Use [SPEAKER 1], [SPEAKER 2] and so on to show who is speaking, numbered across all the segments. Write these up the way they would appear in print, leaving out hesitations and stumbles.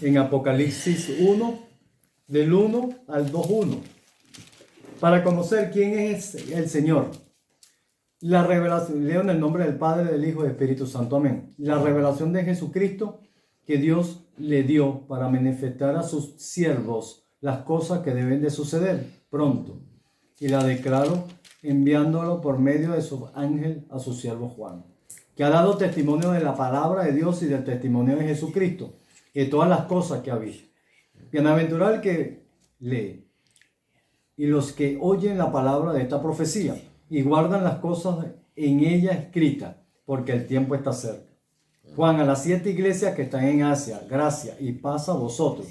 [SPEAKER 1] en Apocalipsis 1, del 1 al 2:1, para conocer quién es el Señor. La revelación, leo en el nombre del Padre, del Hijo y del Espíritu Santo, amén. La revelación de Jesucristo que Dios le dio para manifestar a sus siervos las cosas que deben de suceder pronto, y la declaró enviándolo por medio de su ángel a su siervo Juan, que ha dado testimonio de la palabra de Dios y del testimonio de Jesucristo, y de todas las cosas que ha visto. Bienaventurado el que lee y los que oyen la palabra de esta profecía y guardan las cosas en ella escritas, porque el tiempo está cerca. Juan, a las 7 iglesias que están en Asia, gracia y paz a vosotros,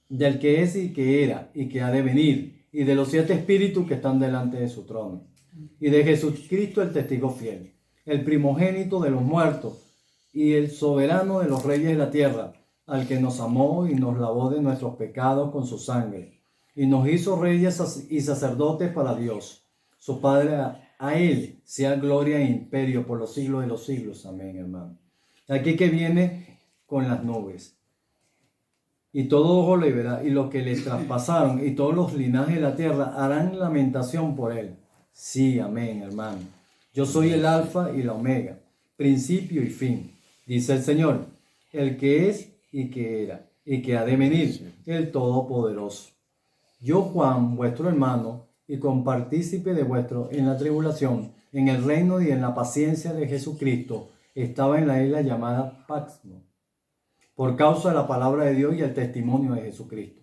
[SPEAKER 1] del que es y que era y que ha de venir, y de los 7 espíritus que están delante de su trono, y de Jesucristo el testigo fiel, el primogénito de los muertos, y el soberano de los reyes de la tierra, al que nos amó y nos lavó de nuestros pecados con su sangre, y nos hizo reyes y sacerdotes para Dios, su Padre. A Él sea gloria e imperio por los siglos de los siglos. Amén, hermano. Aquí que viene con las nubes. Y todo ojo le verá, y los que le traspasaron, y todos los linajes de la tierra harán lamentación por Él. Sí, amén, hermano. Yo soy el Alfa y la Omega, principio y fin, dice el Señor, el que es y que era, y que ha de venir, el Todopoderoso. Yo, Juan, vuestro hermano, y compartícipe de vuestro en la tribulación, en el reino y en la paciencia de Jesucristo, estaba en la isla llamada Patmos, por causa de la palabra de Dios y el testimonio de Jesucristo.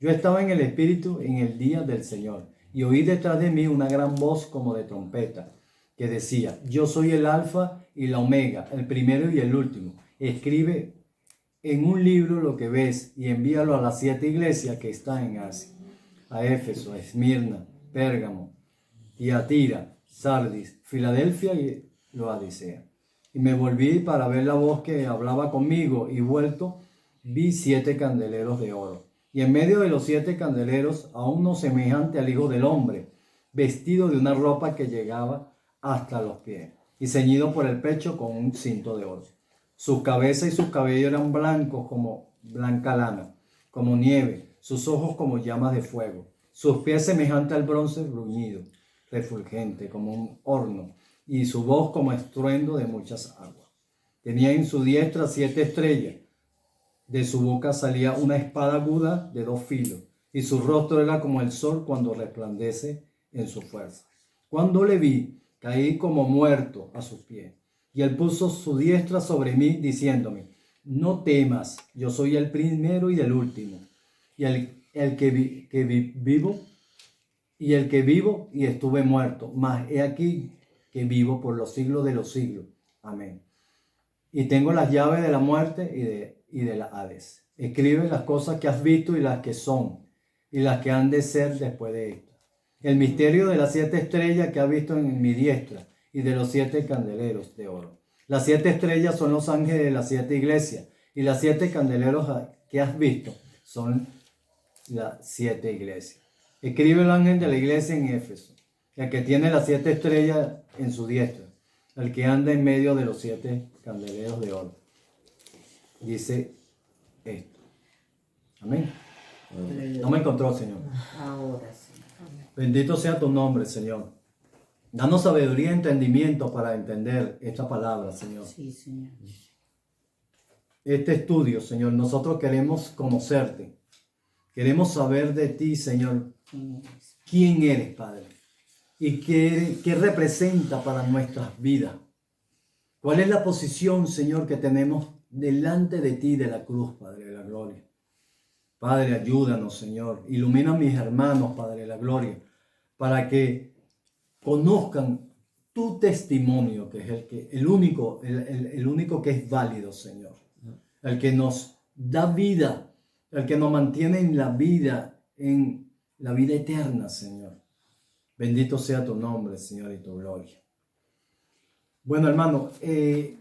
[SPEAKER 1] Yo estaba en el Espíritu en el día del Señor, y oí detrás de mí una gran voz como de trompeta, que decía: yo soy el Alfa y la Omega, el primero y el último. Escribe en un libro lo que ves y envíalo a las 7 iglesias que están en Asia, a Éfeso, a Esmirna, Pérgamo, Tiatira, Sardis, Filadelfia y Laodicea. Y me volví para ver la voz que hablaba conmigo, y vuelto vi 7 candeleros de oro. Y en medio de los 7 candeleros a uno semejante al Hijo del Hombre, vestido de una ropa que llegaba hasta los pies, y ceñido por el pecho con un cinto de oro. Su cabeza y sus cabellos eran blancos como blanca lana, como nieve, sus ojos como llamas de fuego, sus pies semejantes al bronce bruñido, refulgente como un horno, y su voz como estruendo de muchas aguas. Tenía en su diestra 7 estrellas, de su boca salía una espada aguda de 2 filos, y su rostro era como el sol cuando resplandece en su fuerza. Cuando le vi, caí como muerto a sus pies, y él puso su diestra sobre mí, diciéndome: no temas, yo soy el primero y el último, y el que vivo y estuve muerto, mas he aquí que vivo por los siglos de los siglos. Amén. Y tengo las llaves de la muerte y de la Hades. Escribe las cosas que has visto y las que son, y las que han de ser después de esto. El misterio de las 7 estrellas que has visto en mi diestra, y de los 7 candeleros de oro. Las 7 estrellas son los ángeles de las 7 iglesias, y las 7 candeleros que has visto son las 7 iglesias. Escribe el ángel de la iglesia en Éfeso, el que tiene las 7 estrellas en su diestra, el que anda en medio de los 7 candeleros de oro. Dice esto. Amén. No me encontró, Señor.
[SPEAKER 2] Ahora sí.
[SPEAKER 1] Bendito sea tu nombre, Señor. Danos sabiduría y entendimiento para entender esta palabra, Señor.
[SPEAKER 2] Sí, Señor.
[SPEAKER 1] Este estudio, Señor, nosotros queremos conocerte. Queremos saber de ti, Señor. ¿Quién eres, Padre? ¿Y qué representa para nuestras vidas? ¿Cuál es la posición, Señor, que tenemos delante de ti, de la cruz, Padre de la gloria? Padre, ayúdanos, Señor. Ilumina a mis hermanos, Padre de la gloria, para que conozcan tu testimonio, que es el único que es válido, Señor. El que nos da vida, el que nos mantiene en la vida eterna, Señor. Bendito sea tu nombre, Señor, y tu gloria. Bueno, hermano, en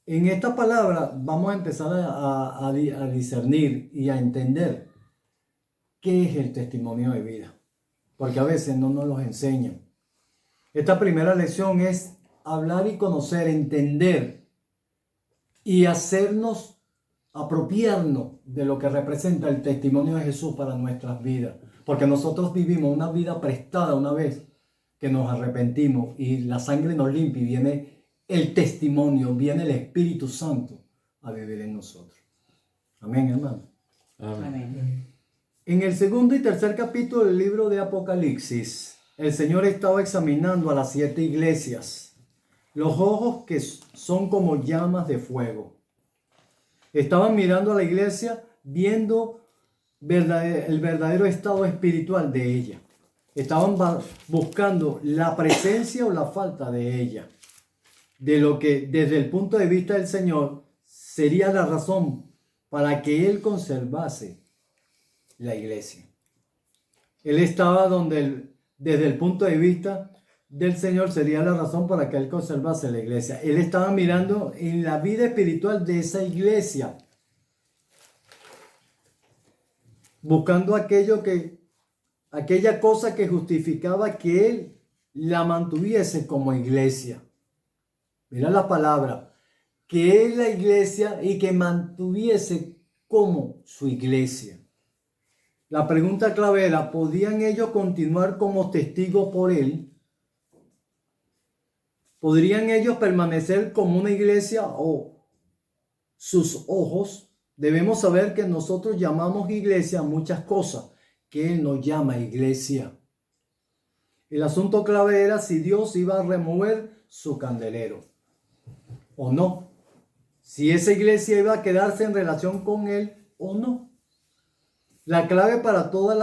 [SPEAKER 1] esta palabra vamos a empezar a discernir y a entender qué es el testimonio de vida, porque a veces no nos los enseñan. Esta primera lección es hablar y conocer, entender y hacernos apropiarnos de lo que representa el testimonio de Jesús para nuestras vidas. Porque nosotros vivimos una vida prestada una vez que nos arrepentimos y la sangre nos limpia y viene el testimonio, viene el Espíritu Santo a vivir en nosotros. Amén, hermano.
[SPEAKER 2] Amén.
[SPEAKER 1] En el segundo y tercer capítulo del libro de Apocalipsis, el Señor estaba examinando a las 7 iglesias, los ojos que son como llamas de fuego. Estaban mirando a la iglesia, viendo el verdadero estado espiritual de ella. Estaban buscando la presencia o la falta de ella, de lo que desde el punto de vista del Señor sería la razón para que Él conservase la iglesia. Él estaba desde el punto de vista del Señor sería la razón para que Él conservase la iglesia. Él estaba mirando en la vida espiritual de esa iglesia, buscando aquella cosa que justificaba que Él la mantuviese como iglesia. Mira la palabra, que es la iglesia y que mantuviese como su iglesia. La pregunta clave era, ¿podían ellos continuar como testigos por Él? ¿Podrían ellos permanecer como una iglesia o sus ojos? Debemos saber que nosotros llamamos iglesia a muchas cosas que Él nos llama iglesia. El asunto clave era si Dios iba a remover su candelero o no. Si esa iglesia iba a quedarse en relación con Él o no. La clave para todas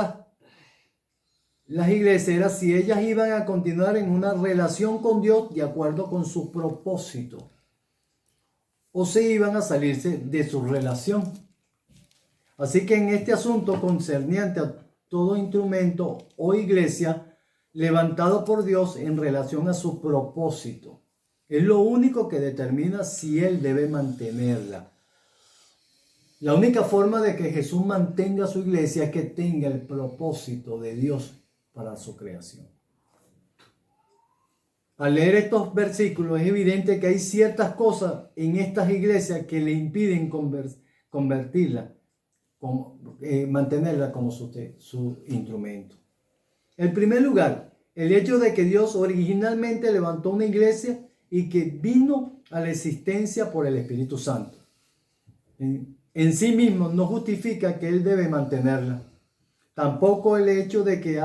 [SPEAKER 1] las iglesias era si ellas iban a continuar en una relación con Dios de acuerdo con su propósito o si iban a salirse de su relación. Así que en este asunto concerniente a todo instrumento o iglesia levantado por Dios en relación a su propósito, es lo único que determina si Él debe mantenerla. La única forma de que Jesús mantenga su iglesia es que tenga el propósito de Dios para su creación. Al leer estos versículos es evidente que hay ciertas cosas en estas iglesias que le impiden mantenerla como su instrumento. En primer lugar, el hecho de que Dios originalmente levantó una iglesia y que vino a la existencia por el Espíritu Santo. En sí mismo no justifica que Él debe mantenerla. Tampoco el hecho de que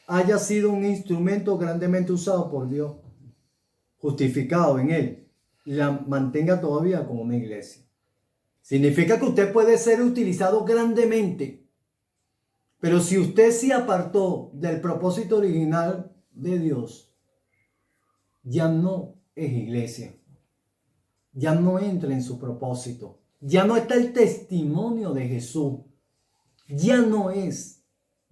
[SPEAKER 1] haya sido un instrumento grandemente usado por Dios, justificado en Él, la mantenga todavía como una iglesia. Significa que usted puede ser utilizado grandemente, pero si usted se apartó del propósito original de Dios, ya no es iglesia. Ya no entra en su propósito. Ya no está el testimonio de Jesús. Ya no es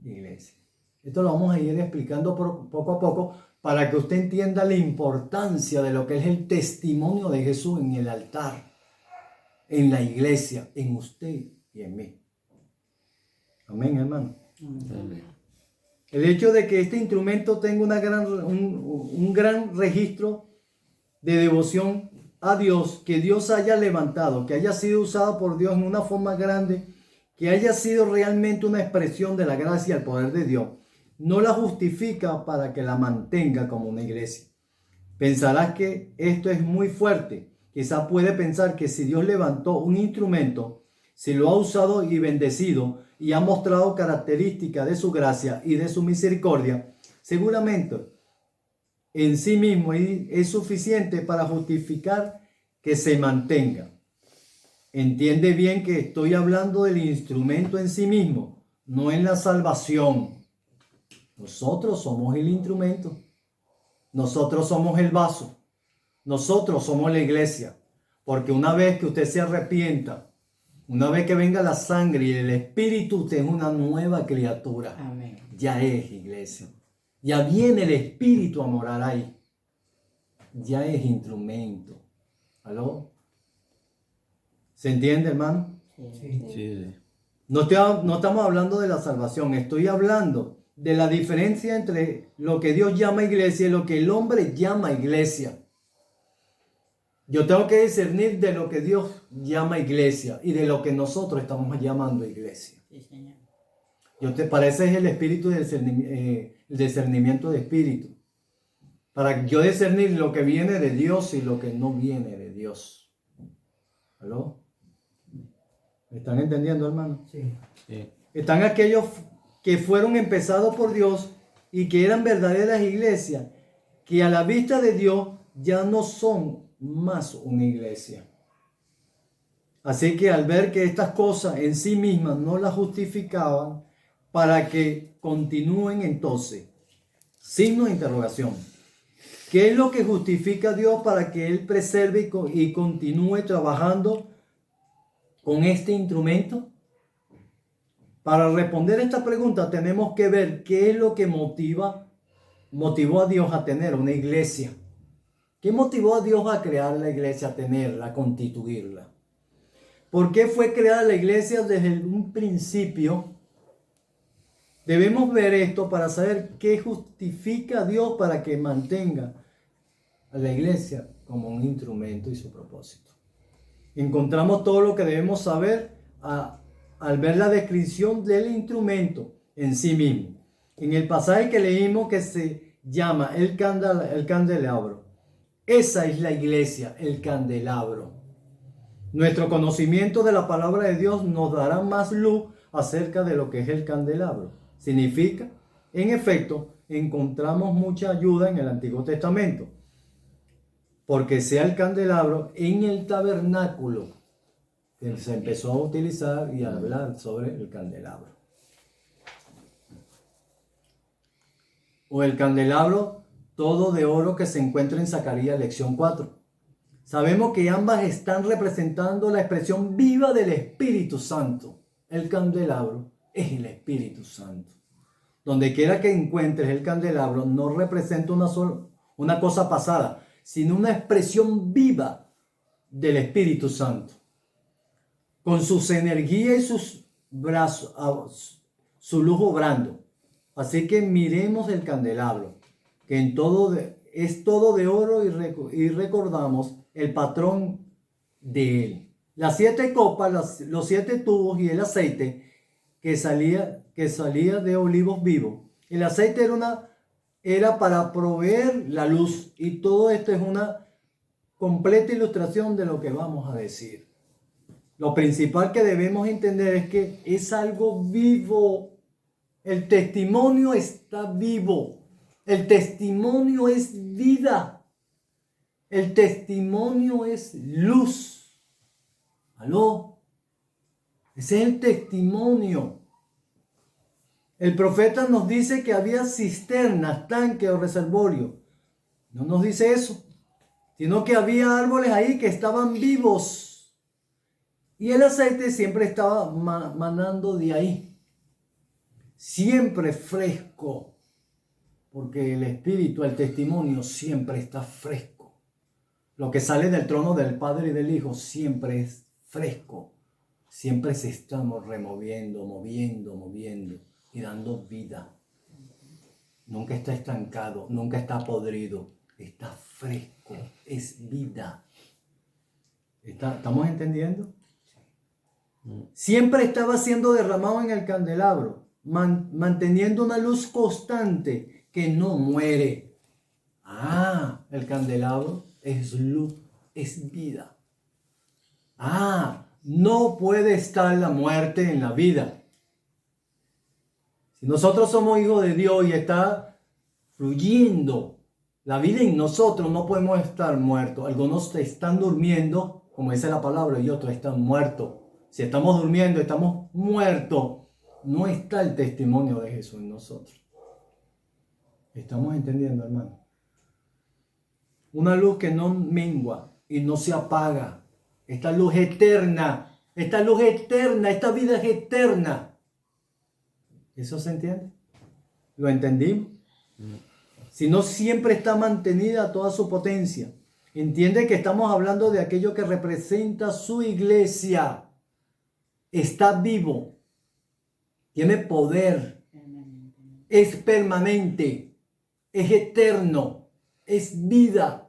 [SPEAKER 1] iglesia. Esto lo vamos a ir explicando poco a poco para que usted entienda la importancia de lo que es el testimonio de Jesús en el altar, en la iglesia, en usted y en mí. Amén, hermano.
[SPEAKER 2] Amén.
[SPEAKER 1] El hecho de que este instrumento tenga un gran registro de devoción a Dios, que Dios haya levantado, que haya sido usado por Dios en una forma grande, que haya sido realmente una expresión de la gracia y el poder de Dios, no la justifica para que la mantenga como una iglesia. Pensarás que esto es muy fuerte. Quizás puede pensar que si Dios levantó un instrumento, si lo ha usado y bendecido y ha mostrado características de su gracia y de su misericordia, seguramente en sí mismo es suficiente para justificar que se mantenga. Entiende bien que estoy hablando del instrumento en sí mismo, no en la salvación. Nosotros somos el instrumento. Nosotros somos el vaso. Nosotros somos la iglesia. Porque una vez que usted se arrepienta, una vez que venga la sangre y el Espíritu, usted es una nueva criatura.
[SPEAKER 2] Amén.
[SPEAKER 1] Ya es iglesia. Ya viene el Espíritu a morar ahí. Ya es instrumento. ¿Aló? ¿Se entiende, hermano?
[SPEAKER 2] Sí.
[SPEAKER 1] No estamos hablando de la salvación. Estoy hablando de la diferencia entre lo que Dios llama iglesia y lo que el hombre llama iglesia. Yo tengo que discernir de lo que Dios llama iglesia y de lo que nosotros estamos llamando iglesia.
[SPEAKER 3] Sí, Señor.
[SPEAKER 1] Para eso es el espíritu de el discernimiento de espíritu. Para yo discernir lo que viene de Dios y lo que no viene de Dios. ¿Aló? ¿Me están entendiendo, hermano?
[SPEAKER 4] Sí.
[SPEAKER 2] Sí.
[SPEAKER 1] Están aquellos que fueron empezados por Dios y que eran verdaderas iglesias, que a la vista de Dios ya no son más una iglesia. Así que al ver que estas cosas en sí mismas no las justificaban, para que continúen entonces, signo de interrogación. ¿Qué es lo que justifica a Dios para que Él preserve y continúe trabajando con este instrumento? Para responder esta pregunta tenemos que ver qué es lo que motivó a Dios a tener una iglesia. ¿Qué motivó a Dios a crear la iglesia, a tenerla, a constituirla? ¿Por qué fue creada la iglesia desde un principio? Debemos ver esto para saber qué justifica a Dios para que mantenga a la iglesia como un instrumento y su propósito. Encontramos todo lo que debemos saber al ver la descripción del instrumento en sí mismo. En el pasaje que leímos que se llama el candelabro. Esa es la iglesia, el candelabro. Nuestro conocimiento de la palabra de Dios nos dará más luz acerca de lo que es el candelabro. Significa, en efecto, encontramos mucha ayuda en el Antiguo Testamento, porque sea el candelabro en el tabernáculo que se empezó a utilizar y a hablar sobre el candelabro. O el candelabro todo de oro que se encuentra en Zacarías lección 4. Sabemos que ambas están representando la expresión viva del Espíritu Santo. El candelabro es el Espíritu Santo. Donde quiera que encuentres el candelabro no representa una cosa pasada, sino una expresión viva del Espíritu Santo. Con sus energías y sus brazos, su luz obrando. Así que miremos el candelabro, que es todo de oro y recordamos el patrón de él. Las 7 copas, los 7 tubos y el aceite que salía de olivos vivos. El aceite era para proveer la luz, y todo esto es una completa ilustración de lo que vamos a decir. Lo principal que debemos entender es que es algo vivo. El testimonio está vivo. El testimonio es vida. El testimonio es luz. ¿Aló? Ese es el testimonio. El profeta nos dice que había cisternas, tanques o reservorios. No nos dice eso, sino que había árboles ahí que estaban vivos. Y el aceite siempre estaba manando de ahí. Siempre fresco. Porque el espíritu, el testimonio siempre está fresco. Lo que sale del trono del Padre y del Hijo siempre es fresco. Siempre se está removiendo, moviendo y dando vida. Nunca está estancado, nunca está podrido. Está fresco, es vida. ¿Estamos entendiendo? Siempre estaba siendo derramado en el candelabro, manteniendo una luz constante que no muere. El candelabro es luz, es vida. No puede estar la muerte en la vida. Si nosotros somos hijos de Dios y está fluyendo la vida en nosotros, no podemos estar muertos. Algunos están durmiendo, como dice la palabra, y otros están muertos. Si estamos durmiendo, estamos muertos, no está el testimonio de Jesús en nosotros. ¿Estamos entendiendo, hermano? Una luz que no mengua y no se apaga. Esta luz eterna, esta vida es eterna. ¿Eso se entiende? ¿Lo entendimos? Si no, siempre está mantenida toda su potencia. Entiende que estamos hablando de aquello que representa su iglesia. Está vivo, tiene poder, es permanente, es eterno, es vida.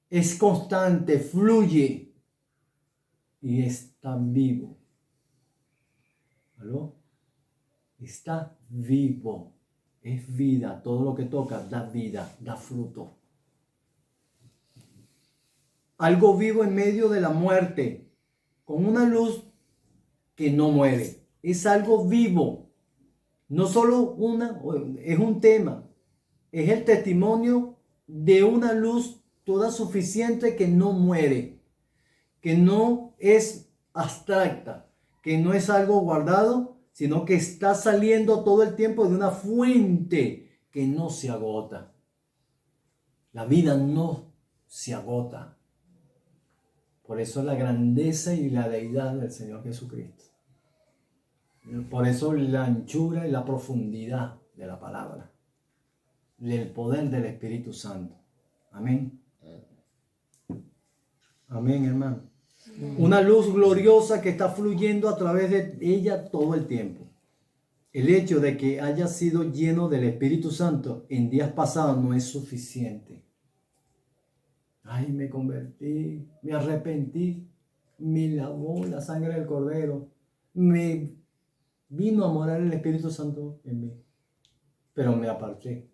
[SPEAKER 1] es constante, fluye y está vivo. ¿Aló? Está vivo. Es vida. Todo lo que toca da vida, da fruto. Algo vivo en medio de la muerte, con una luz que no muere. Es algo vivo. No solo es un tema. Es el testimonio de una luz toda suficiente que no muere, que no es abstracta, que no es algo guardado, sino que está saliendo todo el tiempo de una fuente que no se agota. La vida no se agota. Por eso la grandeza y la deidad del Señor Jesucristo. Por eso la anchura y la profundidad de la palabra. Del poder del Espíritu Santo. Amén. Amén, hermano. Una luz gloriosa que está fluyendo a través de ella todo el tiempo. El hecho de que haya sido lleno del Espíritu Santo en días pasados no es suficiente. Ay, me convertí, me arrepentí, me lavó la sangre del Cordero, me vino a morar el Espíritu Santo en mí, pero me aparté.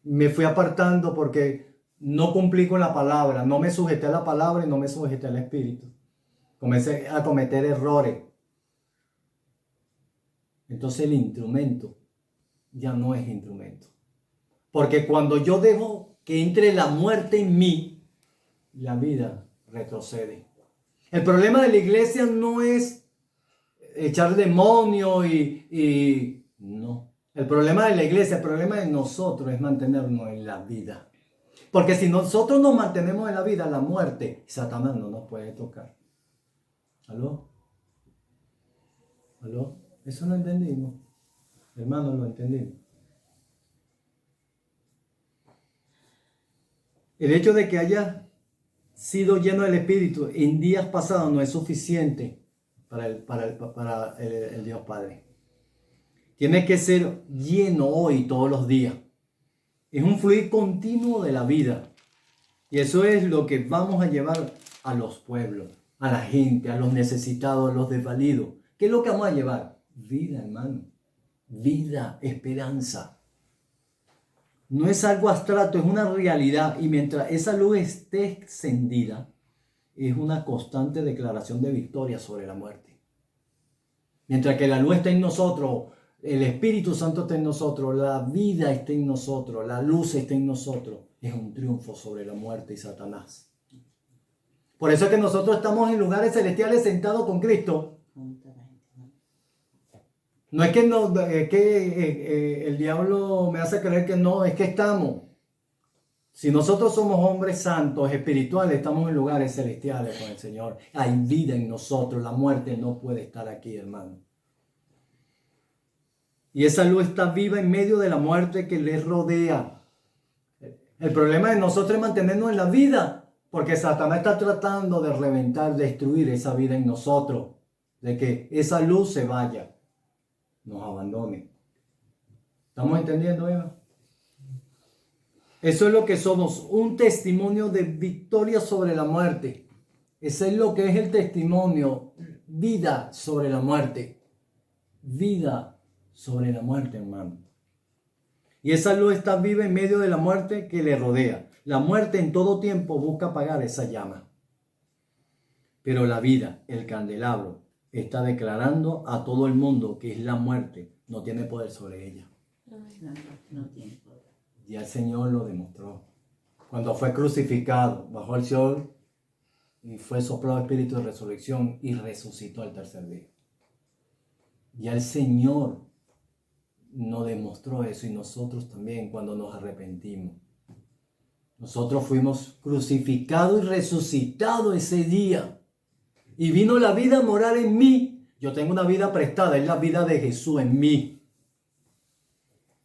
[SPEAKER 1] Me fui apartando porque no cumplí con la palabra, no me sujeté a la palabra y no me sujeté al Espíritu. Comencé a cometer errores. Entonces el instrumento ya no es instrumento. Porque cuando yo dejo que entre la muerte en mí, la vida retrocede. El problema de la iglesia no es echar demonios no. El problema de la iglesia, el problema de nosotros es mantenernos en la vida. Porque si nosotros nos mantenemos en la vida, la muerte, Satanás no nos puede tocar. ¿Aló? ¿Aló? Eso lo entendimos. Hermanos, lo entendimos. El hecho de que haya sido lleno del Espíritu en días pasados no es suficiente para el Dios Padre. Tiene que ser lleno hoy, todos los días. Es un fluir continuo de la vida. Y eso es lo que vamos a llevar a los pueblos, a la gente, a los necesitados, a los desvalidos. ¿Qué es lo que vamos a llevar? Vida, hermano. Vida, esperanza. No es algo abstracto, es una realidad. Y mientras esa luz esté encendida, es una constante declaración de victoria sobre la muerte. Mientras que la luz está en nosotros, el Espíritu Santo está en nosotros, la vida está en nosotros, la luz está en nosotros, es un triunfo sobre la muerte y Satanás. Por eso es que nosotros estamos en lugares celestiales sentados con Cristo. No es que el diablo me hace creer que no, es que estamos. Si nosotros somos hombres santos, espirituales, estamos en lugares celestiales con el Señor. Hay vida en nosotros, la muerte no puede estar aquí, hermano. Y esa luz está viva en medio de la muerte que les rodea. El problema de nosotros es mantenernos en la vida, porque Satanás está tratando de reventar, destruir esa vida en nosotros, de que esa luz se vaya, nos abandone. ¿Estamos entendiendo, Eva? Eso es lo que somos, un testimonio de victoria sobre la muerte. Ese es lo que es el testimonio, vida sobre la muerte. Vida sobre la muerte, hermano. Y esa luz está viva en medio de la muerte que le rodea. La muerte en todo tiempo busca apagar esa llama. Pero la vida, el candelabro, está declarando a todo el mundo que es la muerte, no tiene poder sobre ella.
[SPEAKER 3] No tiene poder.
[SPEAKER 1] Ya el Señor lo demostró. Cuando fue crucificado, bajó al Seol y fue soplado espíritu de resurrección y resucitó al tercer día. Ya el Señor nos demostró eso y nosotros también cuando nos arrepentimos. Nosotros fuimos crucificados y resucitados ese día. Y vino la vida a morar en mí. Yo tengo una vida prestada, es la vida de Jesús en mí.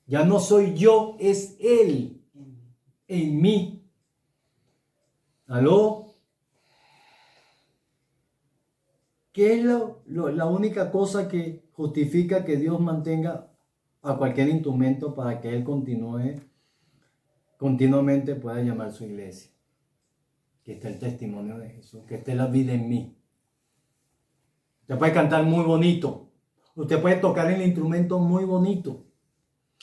[SPEAKER 1] Ya no soy yo, es Él en mí. ¿Aló? ¿Qué es la única cosa que justifica que Dios mantenga a cualquier instrumento para que Él continuamente pueda llamar su iglesia? que esté el testimonio de Jesús, que esté la vida en mí. Usted puede cantar muy bonito, usted puede tocar el instrumento muy bonito,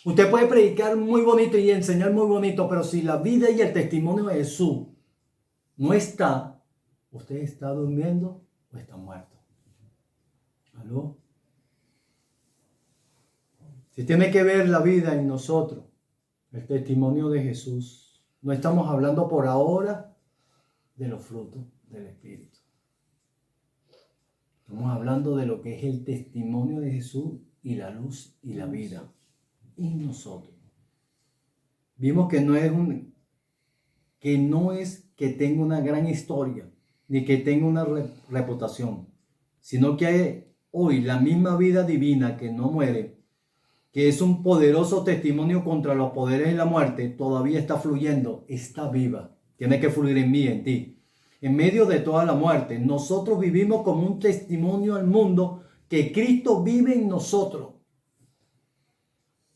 [SPEAKER 1] usted puede predicar muy bonito y enseñar muy bonito, pero si la vida y el testimonio de Jesús no está, usted está durmiendo o está muerto. ¿Aló? Si tiene que ver la vida en nosotros, el testimonio de Jesús, no estamos hablando por ahora de los frutos del Espíritu. Estamos hablando de lo que es el testimonio de Jesús y la luz y la vida en nosotros. Vimos que no es que tenga una gran historia, ni que tenga una reputación, sino que hay hoy la misma vida divina que no muere, que es un poderoso testimonio contra los poderes de la muerte, todavía está fluyendo, está viva. Tiene que fluir en mí, en ti. En medio de toda la muerte, nosotros vivimos como un testimonio al mundo que Cristo vive en nosotros.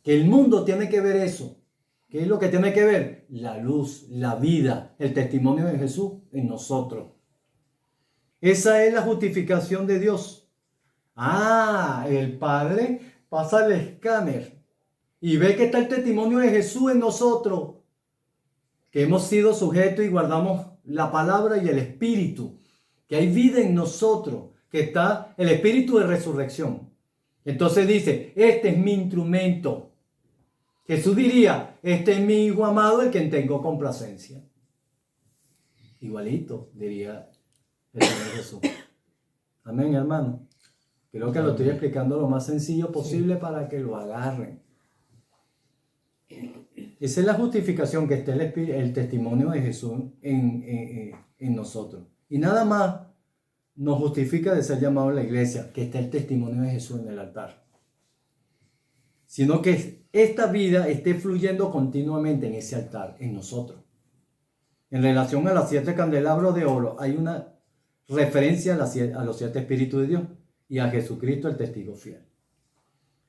[SPEAKER 1] Que el mundo tiene que ver eso. ¿Qué es lo que tiene que ver? La luz, la vida, el testimonio de Jesús en nosotros. Esa es la justificación de Dios. El Padre pasa el escáner y ve que está el testimonio de Jesús en nosotros, que hemos sido sujetos y guardamos la palabra y el Espíritu, que hay vida en nosotros, que está el Espíritu de resurrección. Entonces dice, este es mi instrumento. Jesús diría, este es mi Hijo amado, el que tengo complacencia. Igualito, diría el Señor Jesús. Amén, hermano. Creo que lo estoy explicando lo más sencillo posible para que lo agarren. Esa es la justificación, que esté el testimonio de Jesús en nosotros. Y nada más nos justifica de ser llamados a la iglesia, que esté el testimonio de Jesús en el altar. Sino que esta vida esté fluyendo continuamente en ese altar, en nosotros. En relación a los 7 candelabros de oro, hay una referencia a los 7 espíritus de Dios y a Jesucristo, el testigo fiel.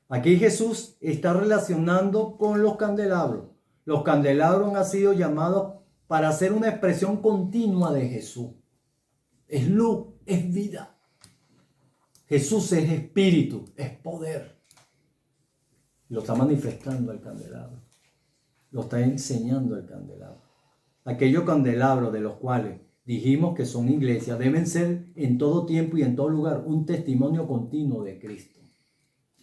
[SPEAKER 1] Aquí Jesús está relacionando con los candelabros. Los candelabros han sido llamados para ser una expresión continua de Jesús. Es luz, es vida. Jesús es espíritu, es poder. Lo está manifestando el candelabro. Lo está enseñando el candelabro. Aquellos candelabros de los cuales dijimos que son iglesias deben ser en todo tiempo y en todo lugar un testimonio continuo de Cristo.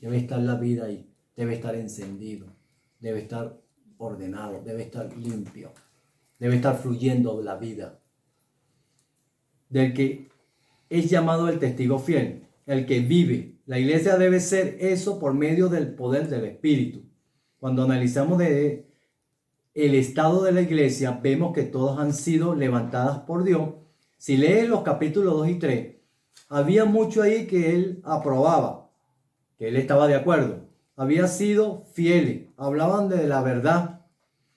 [SPEAKER 1] Debe estar la vida ahí, debe estar encendido, debe estar ordenado, debe estar limpio, debe estar fluyendo la vida. Del que es llamado el testigo fiel, el que vive. La iglesia debe ser eso por medio del poder del Espíritu. Cuando analizamos el estado de la iglesia, vemos que todas han sido levantadas por Dios. Si lees los capítulos 2 y 3, había mucho ahí que él aprobaba, que él estaba de acuerdo. Había sido fieles, hablaban de la verdad,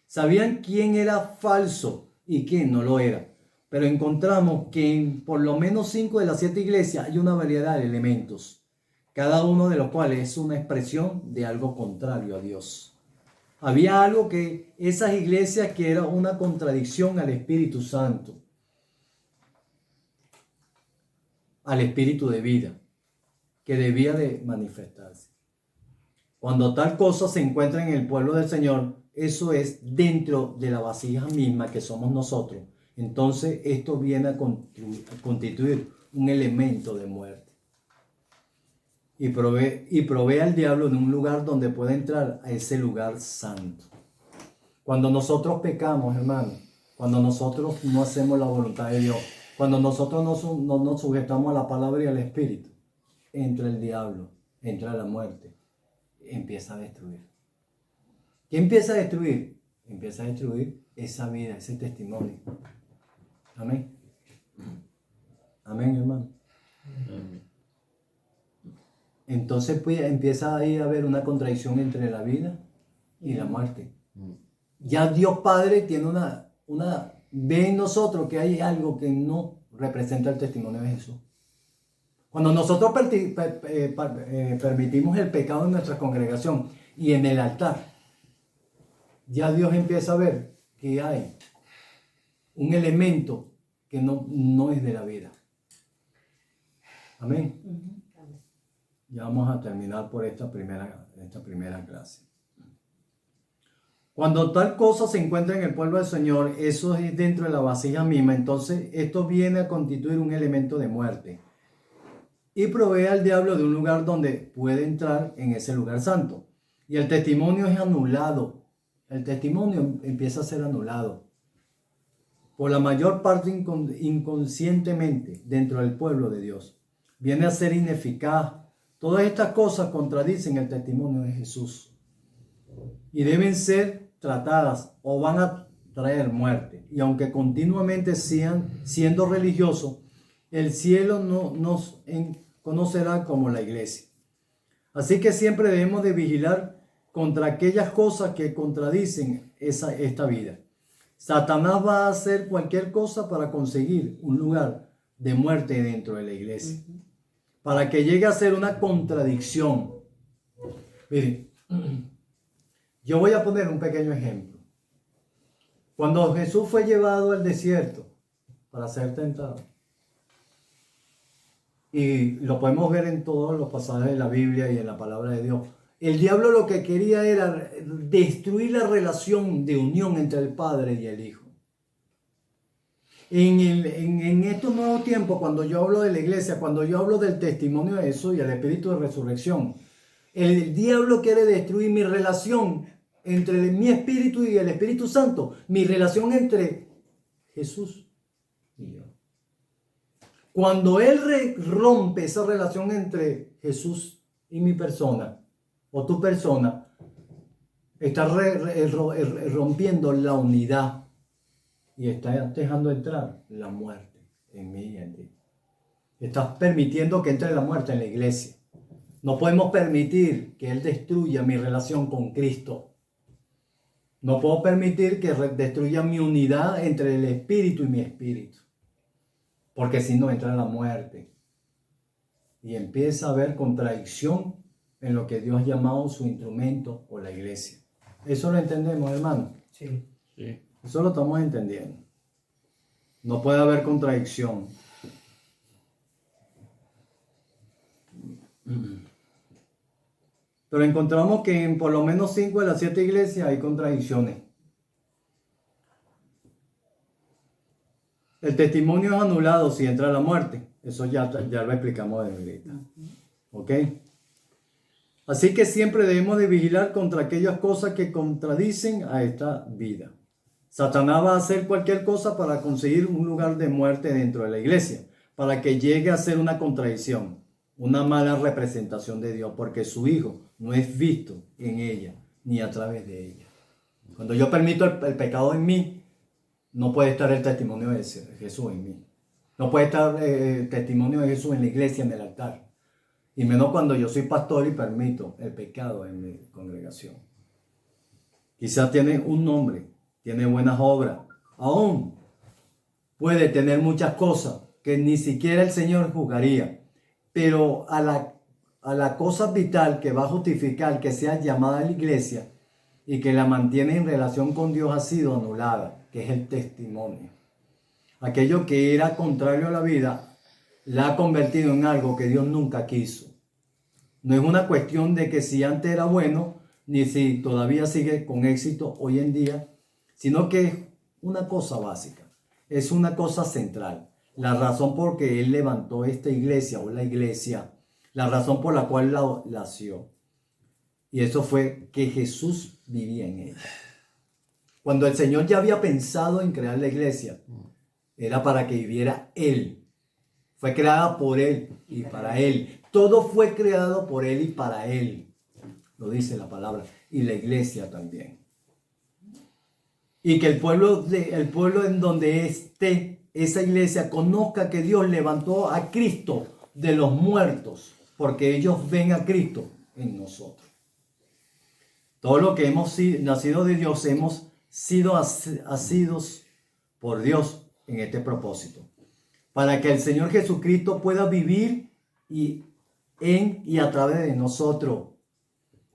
[SPEAKER 1] sabían quién era falso y quién no lo era. Pero encontramos que en por lo menos 5 de las 7 iglesias hay una variedad de elementos, cada uno de los cuales es una expresión de algo contrario a Dios. Había algo que esas iglesias que era una contradicción al Espíritu Santo, al Espíritu de vida, que debía de manifestarse. Cuando tal cosa se encuentra en el pueblo del Señor, eso es dentro de la vasija misma que somos nosotros. Entonces esto viene a constituir un elemento de muerte. Y provee al diablo en un lugar donde pueda entrar a ese lugar santo. Cuando nosotros pecamos, hermano, cuando nosotros no hacemos la voluntad de Dios, cuando nosotros no nos sujetamos a la palabra y al Espíritu, entra el diablo, entra la muerte, empieza a destruir. ¿Qué empieza a destruir? Empieza a destruir esa vida, ese testimonio. Amén. Amén, hermano.
[SPEAKER 2] Amén.
[SPEAKER 1] Entonces pues, empieza ahí a haber una contradicción entre la vida y la muerte. Ya Dios Padre tiene ve en nosotros que hay algo que no representa el testimonio de Jesús. Cuando nosotros permitimos el pecado en nuestra congregación y en el altar, ya Dios empieza a ver que hay un elemento que no es de la vida. Amén. Ya vamos a terminar por esta primera clase. Cuando tal cosa se encuentra en el pueblo del Señor, eso es dentro de la vasija misma, entonces esto viene a constituir un elemento de muerte y provee al diablo de un lugar donde puede entrar en ese lugar santo. Y el testimonio es anulado. El testimonio empieza a ser anulado por la mayor parte inconscientemente dentro del pueblo de Dios. Viene a ser ineficaz. Todas estas cosas contradicen el testimonio de Jesús y deben ser tratadas o van a traer muerte. Y aunque continuamente sigan siendo religiosos, el cielo no nos conocerá como la iglesia. Así que siempre debemos de vigilar contra aquellas cosas que contradicen esta vida. Satanás va a hacer cualquier cosa para conseguir un lugar de muerte dentro de la iglesia, para que llegue a ser una contradicción. Miren, yo voy a poner un pequeño ejemplo. Cuando Jesús fue llevado al desierto para ser tentado, y lo podemos ver en todos los pasajes de la Biblia y en la palabra de Dios, el diablo lo que quería era destruir la relación de unión entre el Padre y el Hijo. En estos nuevos tiempos, cuando yo hablo de la iglesia, cuando yo hablo del testimonio de Jesús y el espíritu de resurrección, el diablo quiere destruir mi relación entre mi espíritu y el Espíritu Santo, mi relación entre Jesús y yo. Cuando él rompe esa relación entre Jesús y mi persona, o tu persona, está rompiendo la unidad y está dejando entrar la muerte en mí y en ti. Estás permitiendo que entre la muerte en la iglesia. No podemos permitir que él destruya mi relación con Cristo. No puedo permitir que destruya mi unidad entre el espíritu y mi espíritu. Porque si no entra la muerte. Y empieza a haber contradicción en lo que Dios ha llamado su instrumento o la iglesia. Eso lo entendemos, hermano.
[SPEAKER 2] Sí. Sí.
[SPEAKER 1] Eso lo estamos entendiendo. No puede haber contradicción. Pero encontramos que en por lo menos 5 de las 7 iglesias hay contradicciones. El testimonio es anulado si entra la muerte. Eso ya lo explicamos de ahorita. ¿Ok? Así que siempre debemos de vigilar contra aquellas cosas que contradicen a esta vida. Satanás va a hacer cualquier cosa para conseguir un lugar de muerte dentro de la iglesia, para que llegue a ser una contradicción, una mala representación de Dios, porque su Hijo no es visto en ella, ni a través de ella. Cuando yo permito el pecado en mí, no puede estar el testimonio de Jesús en mí. No puede estar el testimonio de Jesús en la iglesia, en el altar. Y menos cuando yo soy pastor y permito el pecado en mi congregación. Quizás tiene un nombre, tiene buenas obras, aún puede tener muchas cosas que ni siquiera el Señor juzgaría, pero a la cosa vital que va a justificar que sea llamada a la iglesia y que la mantiene en relación con Dios ha sido anulada, que es el testimonio. Aquello que era contrario a la vida la ha convertido en algo que Dios nunca quiso. No es una cuestión de que si antes era bueno, ni si todavía sigue con éxito hoy en día, sino que es una cosa básica, es una cosa central. La razón por que Él levantó esta iglesia o la iglesia, la razón por la cual la nació. Y eso fue que Jesús vivía en ella. Cuando el Señor ya había pensado en crear la iglesia, era para que viviera Él. Fue creada por Él y para Él. Todo fue creado por Él y para Él. Lo dice la palabra. Y la iglesia también. Y que el pueblo en donde esté esa iglesia conozca que Dios levantó a Cristo de los muertos. Porque ellos ven a Cristo en nosotros. Todo lo que hemos nacido de Dios hemos sido asidos por Dios en este propósito. Para que el Señor Jesucristo pueda vivir en y a través de nosotros.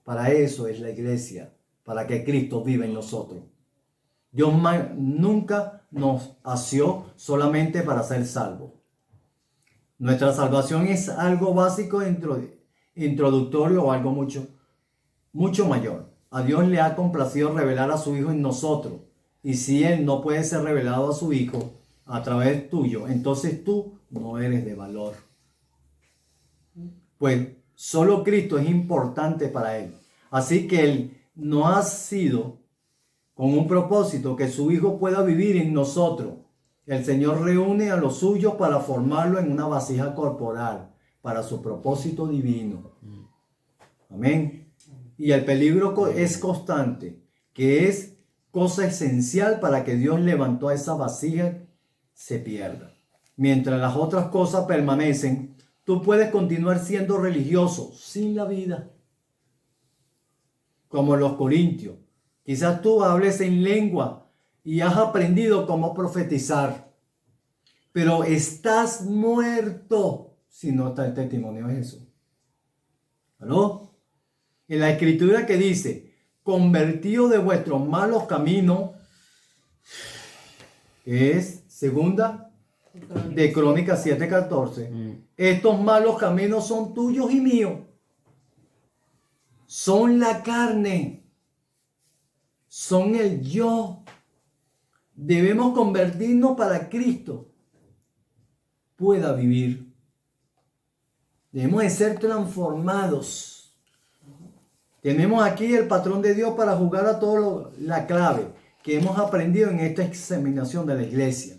[SPEAKER 1] Para eso es la iglesia, para que Cristo viva en nosotros. Dios nunca nos asió solamente para ser salvos. Nuestra salvación es algo básico, introductorio o algo mucho mayor. A Dios le ha complacido revelar a su Hijo en nosotros. Y si Él no puede ser revelado a su Hijo a través tuyo, entonces tú no eres de valor. Pues solo Cristo es importante para Él. Así que Él no ha sido con un propósito que su Hijo pueda vivir en nosotros. El Señor reúne a los suyos para formarlo en una vasija corporal, para su propósito divino. Amén. Y el peligro es constante, que es cosa esencial para que Dios levantó a esa vasija se pierda. Mientras las otras cosas permanecen, tú puedes continuar siendo religioso sin la vida. Como los corintios. Quizás tú hables en lengua y has aprendido cómo profetizar, pero estás muerto si no está el testimonio de Jesús. ¿Aló? En la escritura que dice, convertidos de vuestros malos caminos, que es segunda de Crónicas 7:14, estos malos caminos son tuyos y míos, son la carne, son el yo. Debemos convertirnos para que Cristo pueda vivir. Debemos de ser transformados. Tenemos aquí el patrón de Dios para jugar a todo la clave que hemos aprendido en esta examinación de la iglesia.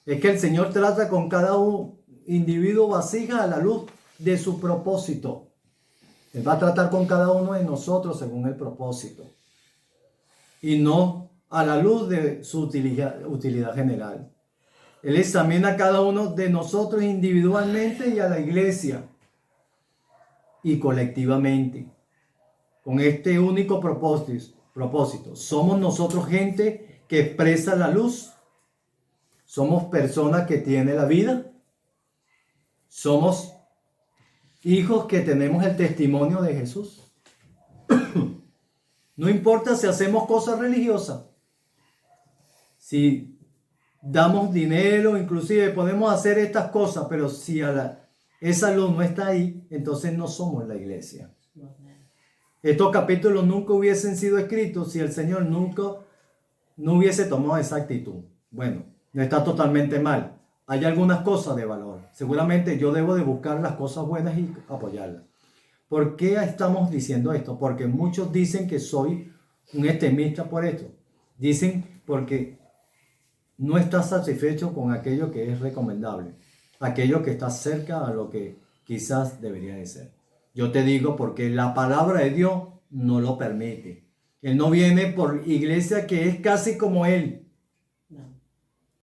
[SPEAKER 1] Es que el Señor trata con cada individuo vasija a la luz de su propósito. Él va a tratar con cada uno de nosotros según el propósito. Y no a la luz de su utilidad general. Él examina a cada uno de nosotros individualmente y a la iglesia y colectivamente. Con este único propósito. Somos nosotros gente que expresa la luz. Somos personas que tienen la vida. Somos hijos que tenemos el testimonio de Jesús. No importa si hacemos cosas religiosas. Si damos dinero, inclusive podemos hacer estas cosas, pero si esa luz no está ahí, entonces no somos la iglesia. Estos capítulos nunca hubiesen sido escritos si el Señor no hubiese tomado esa actitud. Bueno, no está totalmente mal. Hay algunas cosas de valor. Seguramente yo debo de buscar las cosas buenas y apoyarlas. ¿Por qué estamos diciendo esto? Porque muchos dicen que soy un extremista por esto. Dicen porque no está satisfecho con aquello que es recomendable. Aquello que está cerca a lo que quizás debería de ser. Yo te digo porque la palabra de Dios no lo permite. Él no viene por iglesia que es casi como Él.